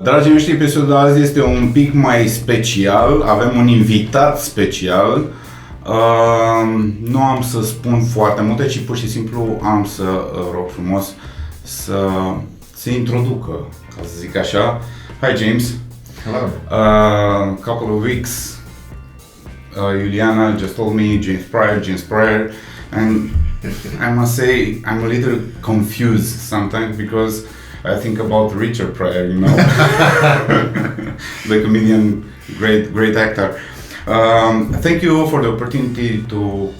Dragii noștri, episodul de azi este un pic mai special, avem un invitat special. Nu am să spun foarte multe, ci pur și simplu am să rog frumos să se introducă, ca să zic așa. Hi James. Hello. Couple of weeks, Juliana just told me James Pryor, and I must say I'm a little confused sometimes because I think about Richard Pryor, you know, the comedian, great actor. Thank you for the opportunity to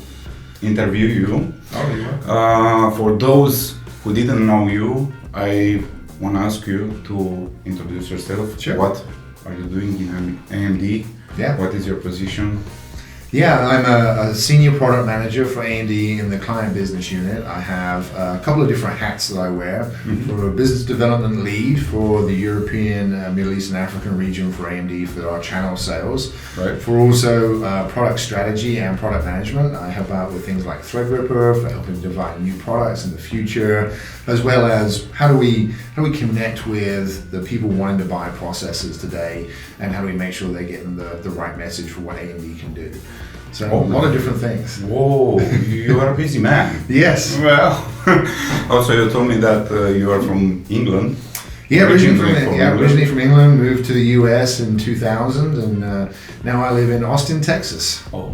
interview you. Oh, you're welcome. For those who didn't know you, I want to ask you to introduce yourself. Sure. What are you doing in AMD? Yeah. What is your position? Yeah, I'm a senior product manager for AMD in the client business unit. I have a couple of different hats that I wear. Mm-hmm. For a business development lead for the European, Middle East and African region for AMD for our channel sales. Right. For also product strategy and product management, I help out with things like Threadripper for helping design new products in the future, as well as how do we connect with the people wanting to buy processors today, and how do we make sure they're getting the right message for what AMD can do. So a lot of different things. Whoa, you are a busy man. Yes. Well, also you told me that you are from England. Yeah, originally from England, moved to the US in 2000, and now I live in Austin, Texas. Oh,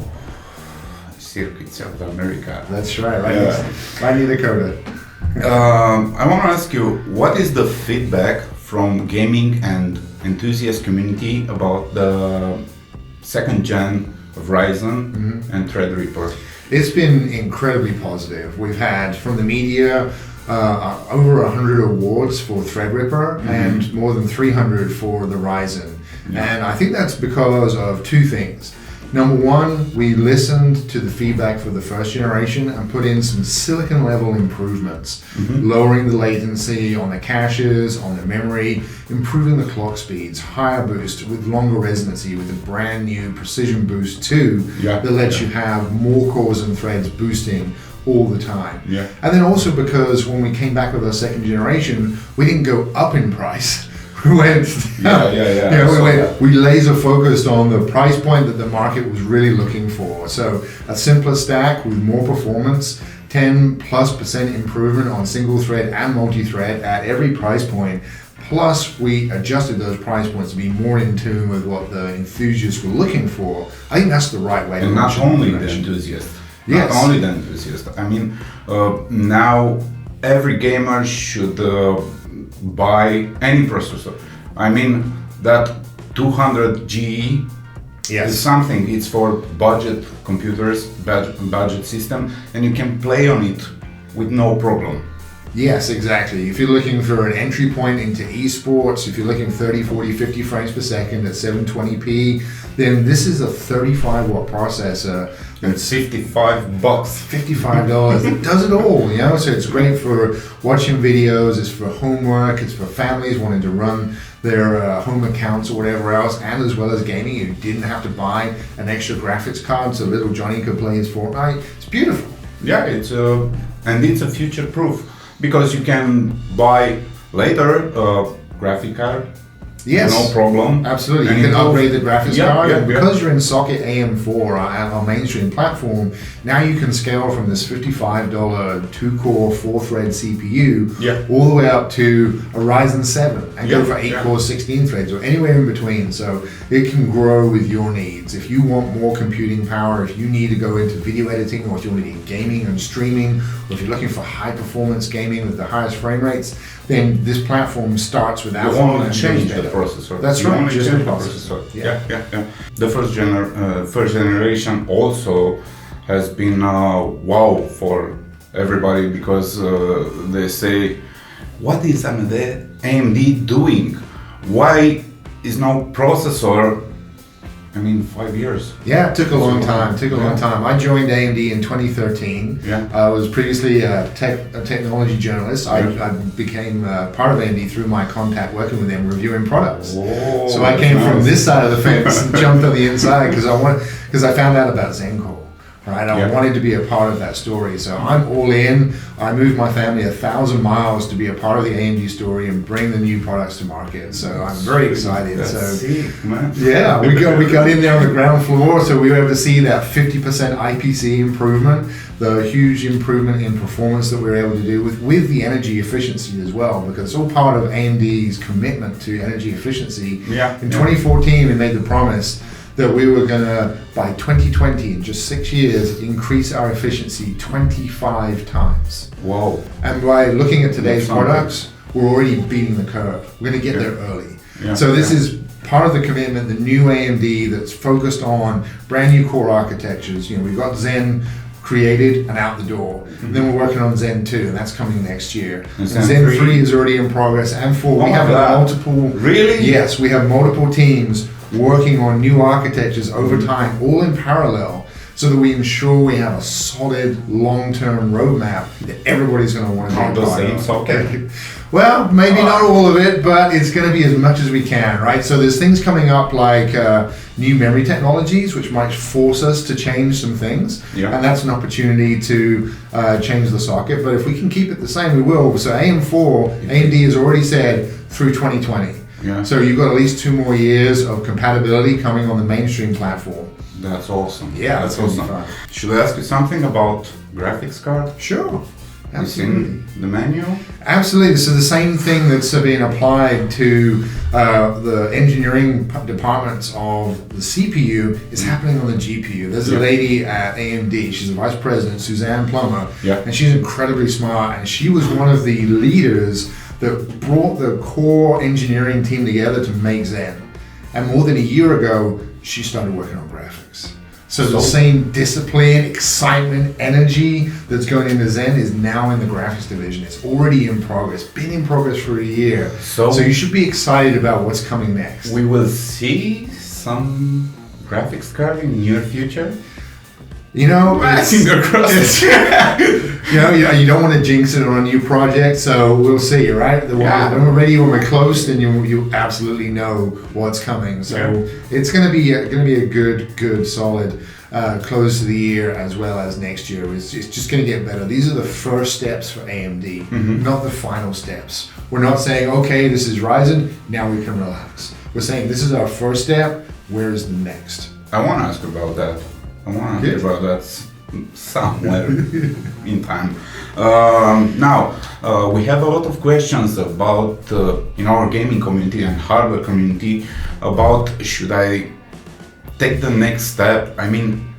circuit South America. That's right, Yeah. right near Dakota. I want to ask you, what is the feedback from gaming and enthusiast community about the second gen of Ryzen and Threadripper? It's been incredibly positive. We've had from the media over 100 awards for Threadripper and more than 300 for the Ryzen. Yeah. And I think that's because of two things. Number one, we listened to the feedback for the first generation and put in some silicon level improvements, lowering the latency on the caches, on the memory, improving the clock speeds, higher boost with longer resonancy with a brand new Precision Boost 2 that lets you have more cores and threads boosting all the time. Yeah. And then also because when we came back with our second generation, we didn't go up in price. We went, we laser focused on the price point that the market was really looking for. So a simpler stack with more performance, 10+% improvement on single thread and multi-thread at every price point. Plus we adjusted those price points to be more in tune with what the enthusiasts were looking for. I think that's the right way to And launch not only the the innovation. enthusiast. Yes. Not only the enthusiast. I mean, now every gamer should buy any processor. I mean, that 200 GE is something. It's for budget computers, budget system, and you can play on it with no problem. Yes, exactly. If you're looking for an entry point into esports, if you're looking 30, 40, 50 frames per second at 720p, then this is a 35 watt processor. It's $55. $55. It does it all, you know? So it's great for watching videos, it's for homework, it's for families wanting to run their home accounts or whatever else, and as well as gaming. You didn't have to buy an extra graphics card so little Johnny could play his Fortnite. It's beautiful. Yeah, it's a future proof because you can buy later graphic card. Yes. No problem. Absolutely. And you can upgrade the graphics card. And because you're in socket AM4, our mainstream platform, now you can scale from this $55 2-core, 4-thread CPU all the way up to a Ryzen 7 and go for 8-core, 16 threads or anywhere in between. So it can grow with your needs. If you want more computing power, if you need to go into video editing, or if you want to do gaming and streaming, or if you're looking for high performance gaming with the highest frame rates, then this platform starts with Alpha. You only change the processor. That's right. Just the processor. Yeah. The first generation also has been wow for everybody because they say, what is AMD doing? Why is no processor? I mean, 5 years. Yeah, it took a long time. I joined AMD in 2013. Yeah. I was previously a technology journalist. I became part of AMD through my contact working with them, reviewing products. Whoa, so I came from this side of the fence and jumped on the inside because I found out about Zencore. right? I wanted to be a part of that story. So I'm all in. I moved my family 1,000 miles to be a part of the AMD story and bring the new products to market. So I'm very excited. That's so sick, man. yeah, we got in there on the ground floor, so we were able to see that 50% IPC improvement, the huge improvement in performance that we were able to do with the energy efficiency as well, because it's all part of AMD's commitment to energy efficiency. In 2014, we made the promise that we were going to, by 2020, in just 6 years, increase our efficiency 25 times. Whoa. And by looking at today's products, we're already beating the curve. We're going to get there early. So this is part of the commitment, the new AMD that's focused on brand new core architectures. You know, we've got Zen created and out the door. And then we're working on Zen 2, and that's coming next year. And Zen 3 is already in progress, and 4. We have multiple... Really? Yes, we have multiple teams working on new architectures over time, all in parallel, so that we ensure we have a solid long-term roadmap that everybody's going to want to be a part of. Well, maybe not all of it, but it's going to be as much as we can, right? So there's things coming up like new memory technologies, which might force us to change some things, and that's an opportunity to change the socket. But if we can keep it the same, we will. So AMD has already said through 2020. So you've got at least 2 more years of compatibility coming on the mainstream platform. That's awesome. Yeah, that's awesome. Fun. Should I ask you something about graphics card? Sure. Absolutely. In the manual? Absolutely. So the same thing that's being applied to the engineering departments of the CPU is happening on the GPU. There's a lady at AMD, she's a vice president, Suzanne Plummer, and she's incredibly smart, and she was one of the leaders that brought the core engineering team together to make Zen. And more than a year ago, she started working on graphics. So the same discipline, excitement, energy that's going into Zen is now in the graphics division. It's already in progress, been in progress for a year. So you should be excited about what's coming next. We will see some graphics card in the near future. You know, finger crossed. You don't want to jinx it on a new project, so we'll see, right? When we're ready, when we're close, then you absolutely know what's coming. So it's going to be a good, solid close to the year as well as next year. It's just going to get better. These are the first steps for AMD, not the final steps. We're not saying, okay, this is Ryzen, now we can relax. We're saying this is our first step. Where is the next? I want to ask about that. Somewhere in time. Now, we have a lot of questions about, in our gaming community and hardware community, about should I take the next step? I mean,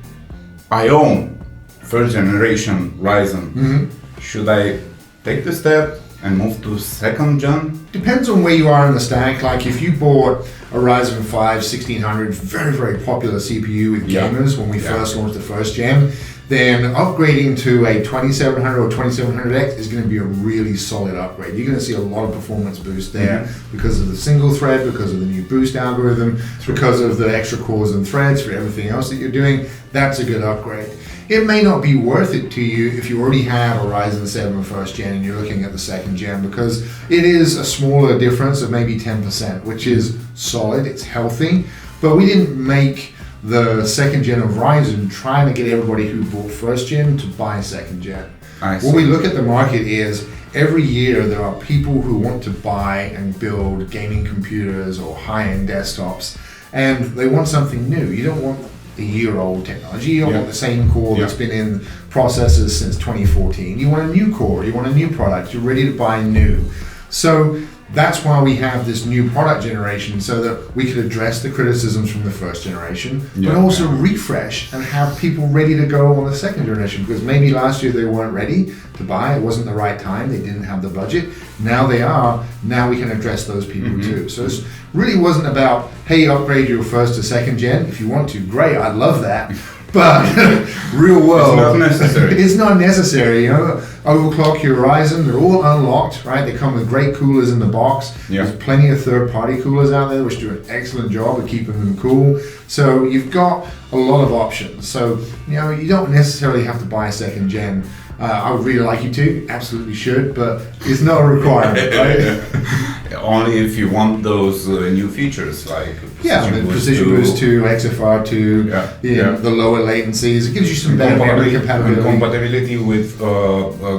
I own first generation Ryzen. Should I take the step and move to second gen? Depends on where you are in the stack. Like if you bought a Ryzen 5 1600, very popular CPU with gamers when we first launched the first gen, then upgrading to a 2700 or 2700X is going to be a really solid upgrade. You're going to see a lot of performance boost there because of the single thread, because of the new boost algorithm, because of the extra cores and threads for everything else that you're doing. That's a good upgrade. It may not be worth it to you if you already have a Ryzen 7 first gen and you're looking at the second gen, because it is a smaller difference of maybe 10%, which is solid, it's healthy, but we didn't make the second gen of Ryzen trying to get everybody who bought first gen to buy second gen. When we look at the market is every year there are people who want to buy and build gaming computers or high-end desktops, and they want something new. You don't want the year-old technology. You don't want the same core that's been in processors since 2014. You want a new core, you want a new product, you're ready to buy new. So that's why we have this new product generation, so that we could address the criticisms from the first generation, but also refresh and have people ready to go on the second generation, because maybe last year they weren't ready to buy, it wasn't the right time, they didn't have the budget. Now they are, now we can address those people too. So it really wasn't about, hey, upgrade your first to second gen. If you want to, great, I'd love that. But real world, it's not necessary. It's not necessary. You know, overclock your Ryzen. They're all unlocked, right? They come with great coolers in the box. There's plenty of third-party coolers out there which do an excellent job of keeping them cool. So you've got a lot of options. So you don't necessarily have to buy a second gen. I would really like you to, absolutely should, but it's not a requirement, right? only if you want those new features like precision boost 2, XFR2, the lower latencies. It gives you some better memory compatibility. Compatibility with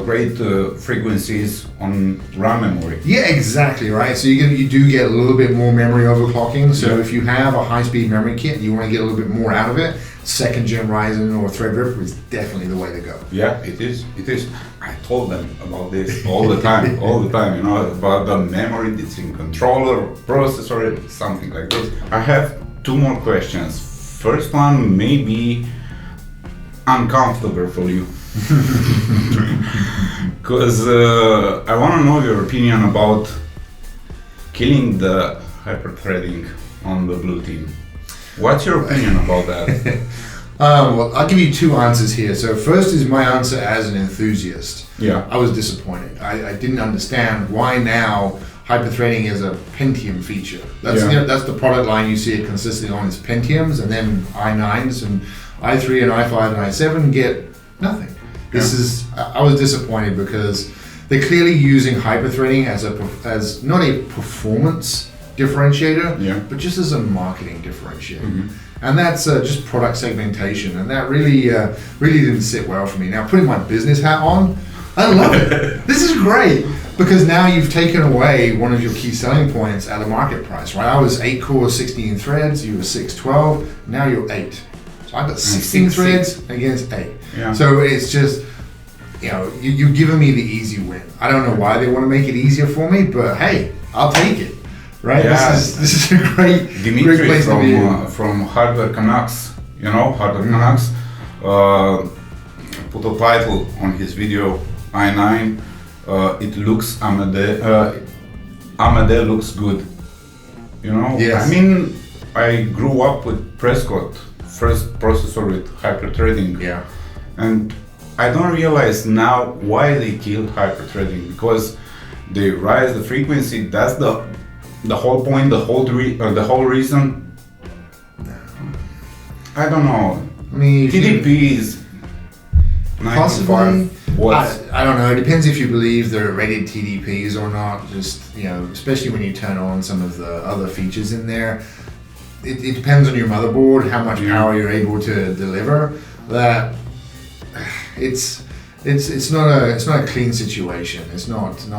great frequencies on RAM memory. Yeah, exactly, right. So you do get a little bit more memory overclocking. So if you have a high-speed memory kit and you want to get a little bit more out of it, second gen Ryzen or Threadripper is definitely the way to go. Yeah, it is. I told them about this all the time, about the memory, it's in controller, processor, something like this. I have 2 more questions. First one may be uncomfortable for you. Because I want to know your opinion about killing the hyperthreading on the blue team. What's your opinion about that? Well, I'll give you 2 answers here. So first is my answer as an enthusiast. Yeah. I was disappointed. I didn't understand why now hyperthreading is a Pentium feature. That's that's the product line you see it consistently on is Pentiums, and then i9s and i3 and i5 and i7 get nothing. I was disappointed because they're clearly using hyperthreading as not a performance differentiator, but just as a marketing differentiator. And that's just product segmentation, and that really didn't sit well for me. Now, putting my business hat on, I love it. This is great because now you've taken away one of your key selling points at a market price, right? I was 8 cores, 16 threads, you were 6, 12, now you're 8. So I've got 16 threads against 8. Yeah. So it's just, you're giving me the easy win. I don't know why they want to make it easier for me, but hey, I'll take it. Right. Yeah. This is a great place to be. From Hardware Canucks, Hardware Canucks, put a title on his video, i9. It looks AMD looks good. Yes. I mean, I grew up with Prescott, first processor with hyperthreading. Yeah. And I don't realize now why they killed hyperthreading, because they rise the frequency. That's the whole point, the whole reason. I don't know. I mean, TDP is possibly. I don't know. It depends if you believe they're rated TDPs or not. Just especially when you turn on some of the other features in there. It depends on your motherboard, how much power you're able to deliver. That it's not a clean situation. It's not so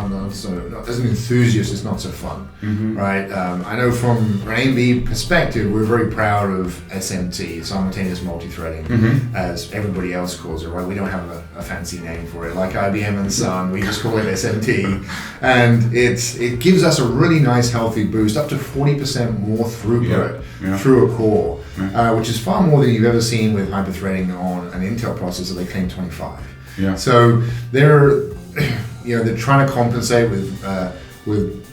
as an enthusiast, it's not so fun, right? I know from an AMD perspective, we're very proud of SMT, simultaneous multi-threading, as everybody else calls it, right? We don't have a fancy name for it, like IBM and Sun. We just call it SMT, and it gives us a really nice, healthy boost, up to 40% more throughput through a core, which is far more than you've ever seen with hyperthreading on an Intel processor. They claim 25. Yeah. So they're trying to compensate with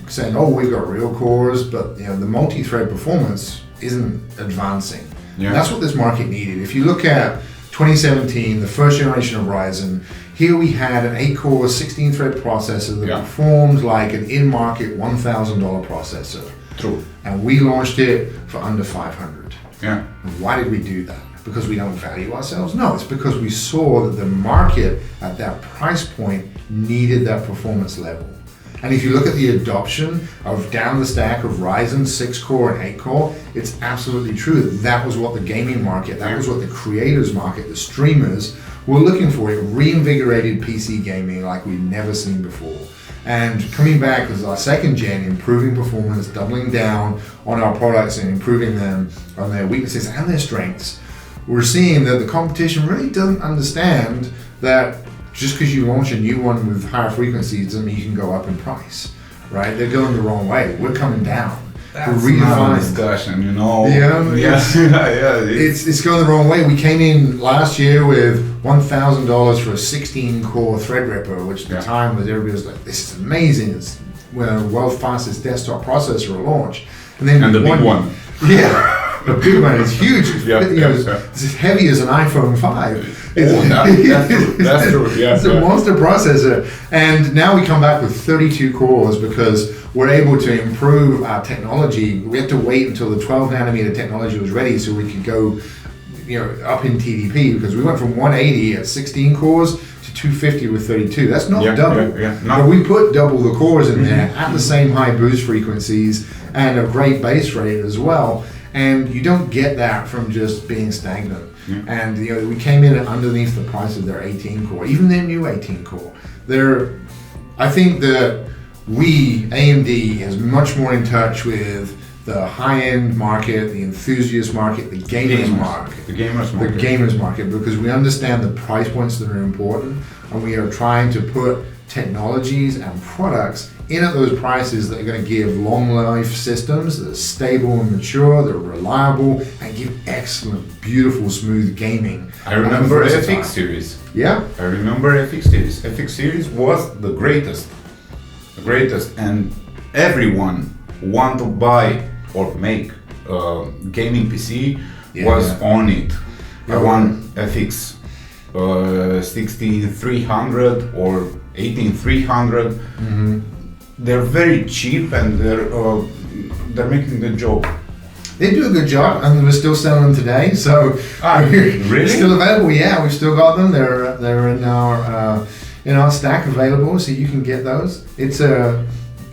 saying, oh, we've got real cores, but the multi-thread performance isn't advancing. Yeah. And that's what this market needed. If you look at 2017, the first generation of Ryzen, here we had an 8-core, 16-thread processor that performed like an in-market $1,000 processor. True. And we launched it for under $500. Yeah. And why did we do that? Because we don't value ourselves? No, it's because we saw that the market at that price point needed that performance level. And if you look at the adoption of down the stack of Ryzen 6-core and 8-core, it's absolutely true that was what the gaming market, that was what the creators market, the streamers were looking for. It reinvigorated PC gaming like we've never seen before. And coming back as our second gen, improving performance, doubling down on our products and improving them on their weaknesses and their strengths, we're seeing that the competition really doesn't understand that just because you launch a new one with higher frequencies doesn't mean you can go up in price, right? They're going the wrong way. We're coming down. That's not a discussion, It's going the wrong way. We came in last year with $1,000 for a 16-core Threadripper, which at the time was everybody was like, "This is amazing! It's the world's fastest desktop processor at launch." And then the big one. Yeah. The big one is huge. It's as heavy as an iPhone 5. That's true. Yeah, it's a monster processor. And now we come back with 32 cores because we're able to improve our technology. We had to wait until the 12 nanometer technology was ready so we could go up in TDP, because we went from 180 at 16 cores to 250 with 32. That's not double. No. But we put double the cores in there at the same high boost frequencies and a great base rate as well. And you don't get that from just being stagnant. And we came in underneath the price of their 18 core, even their new 18 core. I think that AMD is much more in touch with the high-end market, the enthusiast market, the gamers market, because we understand the price points that are important, and we are trying to put technologies and products in at those prices that are going to give long life systems that are stable and mature, that are reliable, and give excellent, beautiful, smooth gaming. I remember FX series. Yeah? I remember FX series. FX series was the greatest, and everyone want to buy or make gaming PC was on it. I want FX 16300 or 18300. They're very cheap and they're making the job. They do a good job, and we're still selling them today. So really? Still available? Yeah, we've still got them. They're in our stack available, so you can get those.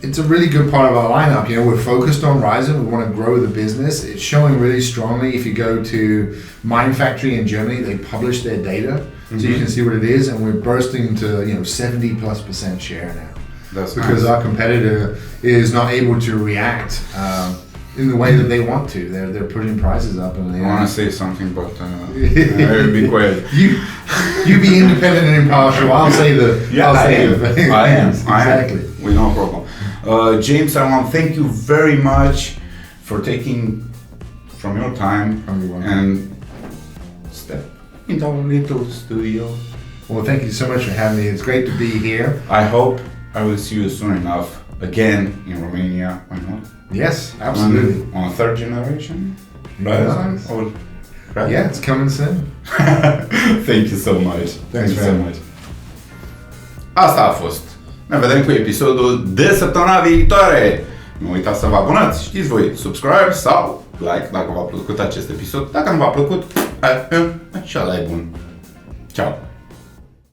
It's a really good part of our lineup. We're focused on Ryzen. We want to grow the business. It's showing really strongly. If you go to Mind Factory in Germany, they publish their data, so you can see what it is, and we're bursting to 70+% share now. That's because nice. Our competitor is not able to react in the way that they want to. They're putting prices up, and I want to say something, but I'll be quiet. You be independent and impartial. I'll say the. I am. Exactly. With no problem. James, I want to thank you very much for taking from your time and step into our little studio. Well, thank you so much for having me. It's great to be here. I hope I will see you soon enough again in Romania. Why not? Yes, absolutely. On third generation? Nice. Yeah, it's coming soon. Thank you so much. Thanks so much. Asta a fost. Ne vedem cu episodul de săptămâna viitoare. Nu uitați să vă abonați, știți voi, subscribe sau like dacă v-a plăcut acest episod. Dacă nu v-a plăcut, cel mai bun. Ciao.